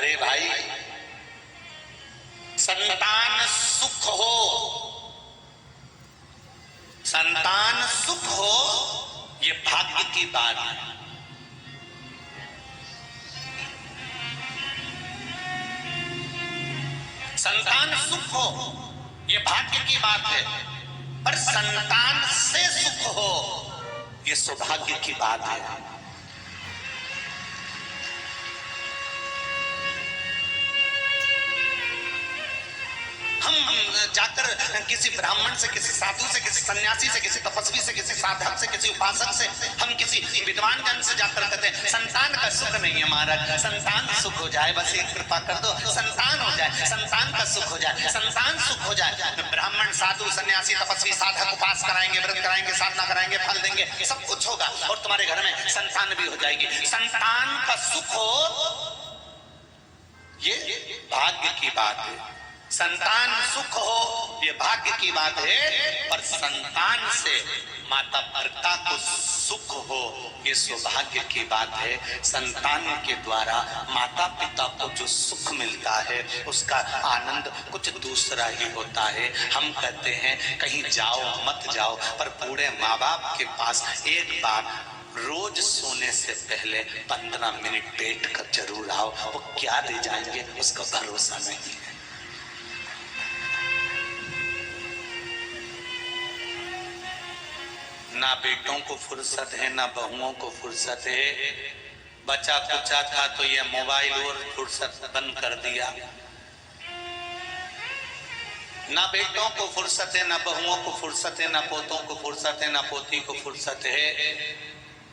अरे भाई, संतान सुख हो, संतान सुख हो, ये भाग्य की बात है। संतान सुख हो ये भाग्य की बात है, पर संतान से सुख हो ये सौभाग्य की बात है। हम जाकर किसी ब्राह्मण से, किसी साधु से, किसी सन्यासी से, किसी तपस्वी से, किसी साधक से, किसी उपासक से, हम किसी विद्वान जन से जाकर कहते हैं संतान का सुख नहीं है महाराज, संतान सुख हो जाए, बस एक कृपा कर दो, संतान हो जाए, संतान का सुख हो जाए, संतान सुख हो जाए। ब्राह्मण, साधु, सन्यासी, तपस्वी, साधक उपास कराएंगे, व्रत कराएंगे, साधना कराएंगे, फल देंगे, सब कुछ होगा और तुम्हारे घर में संतान भी हो जाएगी। संतान का सुख हो ये भाग्य की बात है। संतान सुख हो ये भाग्य की बात है, पर संतान से माता पिता को सुख हो ये सौभाग्य की बात है। संतान के द्वारा माता पिता को जो सुख मिलता है उसका आनंद कुछ दूसरा ही होता है। हम कहते हैं कहीं जाओ मत जाओ, पर बूढ़े माँ बाप के पास एक बार रोज सोने से पहले 15 मिनट बैठ कर जरूर आओ। वो क्या दे जाएंगे उसका भरोसा नहीं है। ना बेटों को फुर्सत है, ना बहुओं को फुर्सत है। बचा कुचा था तो ये मोबाइल और फुर्सत बंद कर दिया। ना बेटों को फुर्सत है, ना बहुओं को फुर्सत है, ना पोतों को फुर्सत है, ना पोती को फुर्सत है,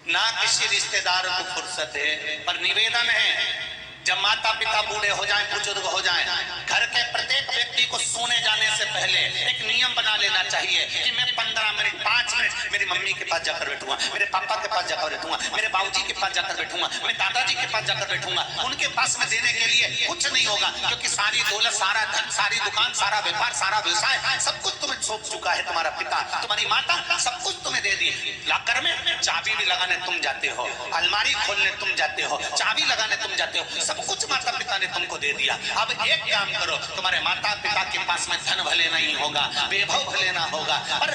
ना किसी रिश्तेदार को फुर्सत है। पर निवेदन है, जब माता पिता बूढ़े हो जाएं, बुजुर्ग हो जाएं, घर के प्रत्येक व्यक्ति को सोने जाने से पहले एक नियम बना लेना चाहिए कि मैं 15 मिनट 5 मिनट मेरी मम्मी के पास जाकर बैठूंगा, मेरे पापा के पास जाकर बैठूंगा, मेरे बाबूजी के पास जाकर बैठूंगा, मैं दादाजी के पास जाकर बैठूंगा। उनके पास में देने के लिए कुछ नहीं होगा, क्योंकि सारी दौलत, सारा धन, सारी दुकान, सारा व्यापार, सारा व्यवसाय, सब कुछ तुम्हें सौंप चुका है तुम्हारा पिता, तुम्हारी माता, सब कुछ तुम्हें दे दी। लाकर में चाबी भी लगाने तुम जाते हो, अलमारी खोलने तुम जाते हो, चाबी लगाने तुम जाते हो, सब कुछ माता पिता ने तुमको दे दिया। अब एक काम करो, तुम्हारे माता पिता के पास में धन भले नहीं होगा, वैभव भले ना होगा, पर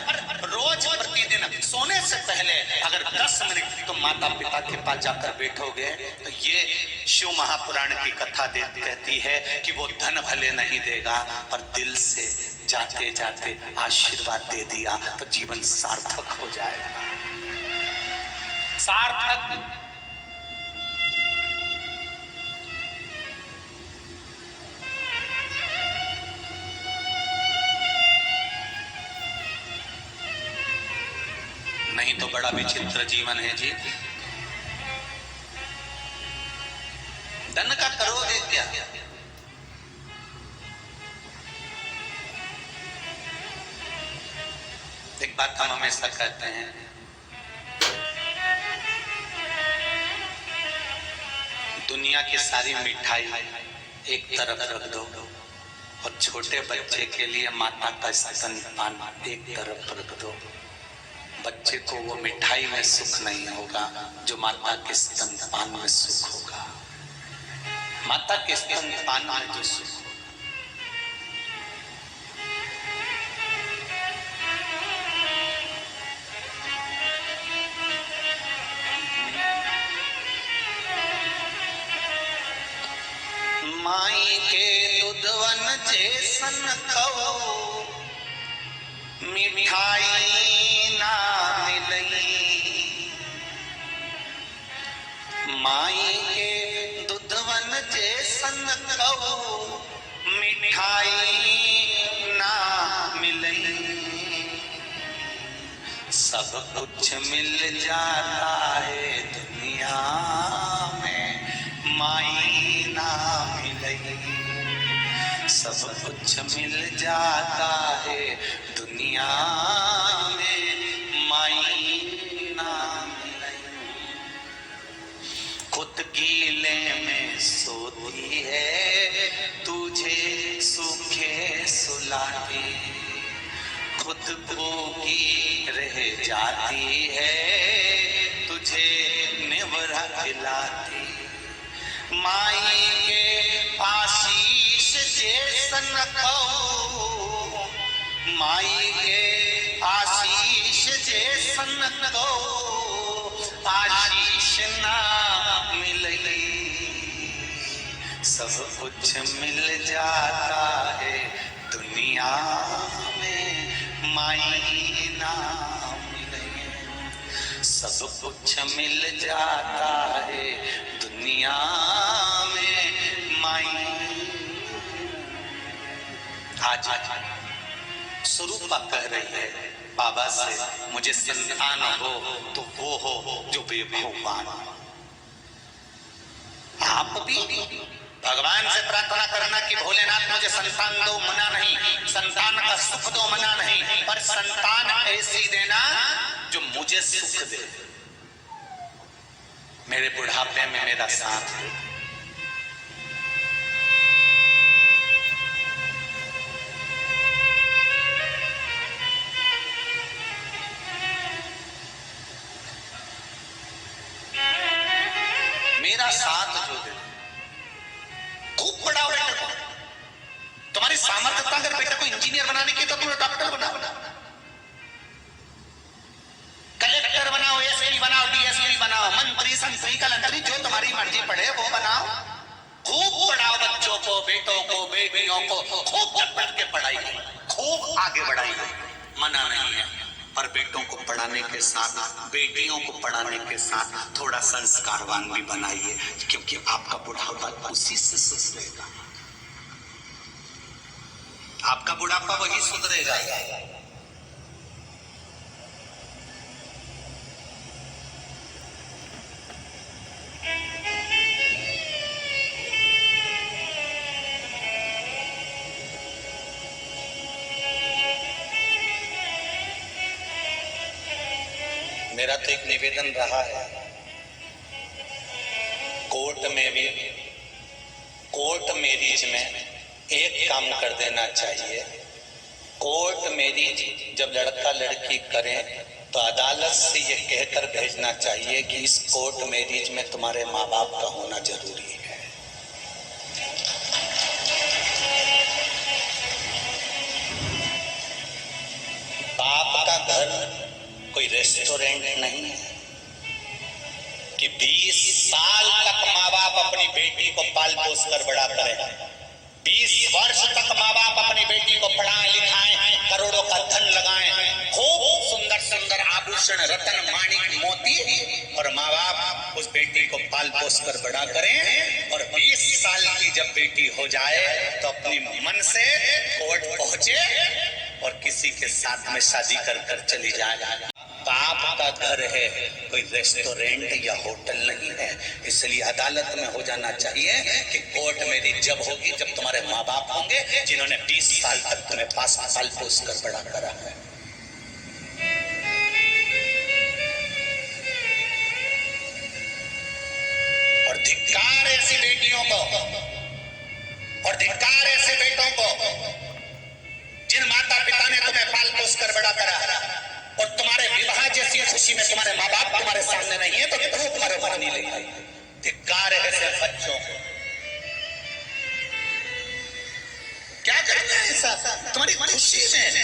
रोज प्रतिदिन सोने से पहले अगर 10 मिनट तुम माता पिता के पास जाकर बैठोगे तो ये शिव महापुराण की कथा कहती है कि वो धन भले नहीं देगा, पर दिल से जाते जाते आशीर्वाद दे दिया तो जीवन सार्थक हो जाएगा। सार्थक। नहीं तो बड़ा विचित्र जीवन है जी। धन का करोगे क्या? एक बात हम हमेशा कहते हैं, दुनिया की सारी मिठाई एक तरफ रख दो और छोटे बच्चे के लिए माता का स्तनपान एक तरफ रख दो। बच्चे को वो मिठाई में सुख नहीं होगा जो माता के स्तनपान में सुख होगा। माता के स्तनपान में जो सुख होगा। माई के दूधवन जैसन कहो मिठाई ना मिलई, माई के दूधवन जैसन कहो मिठाई ना मिलई। सब कुछ मिल जाता है दुनिया में, माई ना मिलई। सब कुछ मिल जाता है दुनिया में, माई ना मिलई। खुद गीले में सोती है, तुझे सूखे सुलाती, खुद भूखी रह जाती है, तुझे निवरा खिलाती। माई के सन को, माई के आशीष जैसन को आशीष ना मिले। सब कुछ मिल जाता है दुनिया में, माई ना मिले। सब कुछ मिल जाता है दुनिया में, माई। आज स्वरूपा कह रही है बाबा से, मुझे संतान हो तो वो हो जो बेभगवान। आप भी भगवान से प्रार्थना करना कि भोलेनाथ मुझे संतान दो, मना नहीं, संतान का सुख दो, मना नहीं, पर संतान ऐसी देना जो मुझे सुख दे, मेरे बुढ़ापे में मेरा साथ दे। मेरा साथ जो दे, खूब पढ़ाओ बेटा को, तुम्हारी सामर्थ्यता अगर बेटा को इंजीनियर बनाने की तो तुम्हें डॉक्टर बनाओ, कलेक्टर बनाओ, एसपी बनाओ, डीएसपी बनाओ, मंत्री संत्री कलंत्री जो तुम्हारी मर्जी पड़े वो बनाओ। खूब पढ़ाओ बच्चों को, बेटों को, बेटियों को, खूब चट के पढ़ाई, खूब आगे बढ़ाई, मना नहीं है। पर बेटों को पढ़ाने के साथ, बेटियों को पढ़ाने के साथ थोड़ा संस्कारवान भी बनाइए, क्योंकि आपका बुढ़ापा उसी से सुधरेगा, आपका बुढ़ापा वही सुधरेगा। मेरा तो एक निवेदन रहा है, कोर्ट मैरिज में एक काम कर देना चाहिए। कोर्ट मैरिज जब लड़का लड़की करें तो अदालत से ये कहकर भेजना चाहिए कि इस कोर्ट मैरिज में तुम्हारे माँ बाप का होना जरूरी है। बाप का घर कोई रेस्टोरेंट नहीं है कि 20 साल तक माँ बाप अपनी बेटी को पाल पोस कर बड़ा करें, 20 वर्ष तक माँ बाप अपनी बेटी को पढ़ाएं लिखाएं, करोड़ों का धन लगाएं, खूब सुंदर सुंदर आभूषण, रतन, माणिक, मोती, और माँ बाप उस बेटी को पाल पोस कर बड़ा करें, और 20 साल की जब बेटी हो जाए तो अपनी मन से कोर्ट पहुंचे और किसी के साथ में शादी कर कर चली जाए। बाप का घर है, कोई रेस्टोरेंट या होटल नहीं है। इसलिए अदालत में हो जाना चाहिए कि कोर्ट मैरिज जब होगी जब तुम्हारे माँ बाप होंगे जिन्होंने 20 साल तक तुम्हें पाल पोस कर बड़ा करा है। और धिक्कार ऐसी बेटियों को और धिक्कार ऐसे बेटों को जिन माता पिता ने तुम्हें पाल पोस कर बड़ा करा, और तुम्हारे विवाह जैसी खुशी में तुम्हारे माँ बाप तुम्हारे सामने नहीं है तो क्यों मरवानी लेगा। धिक्कार है ऐसे बच्चों को। क्या करना है ऐसा तुम्हारी खुशी में?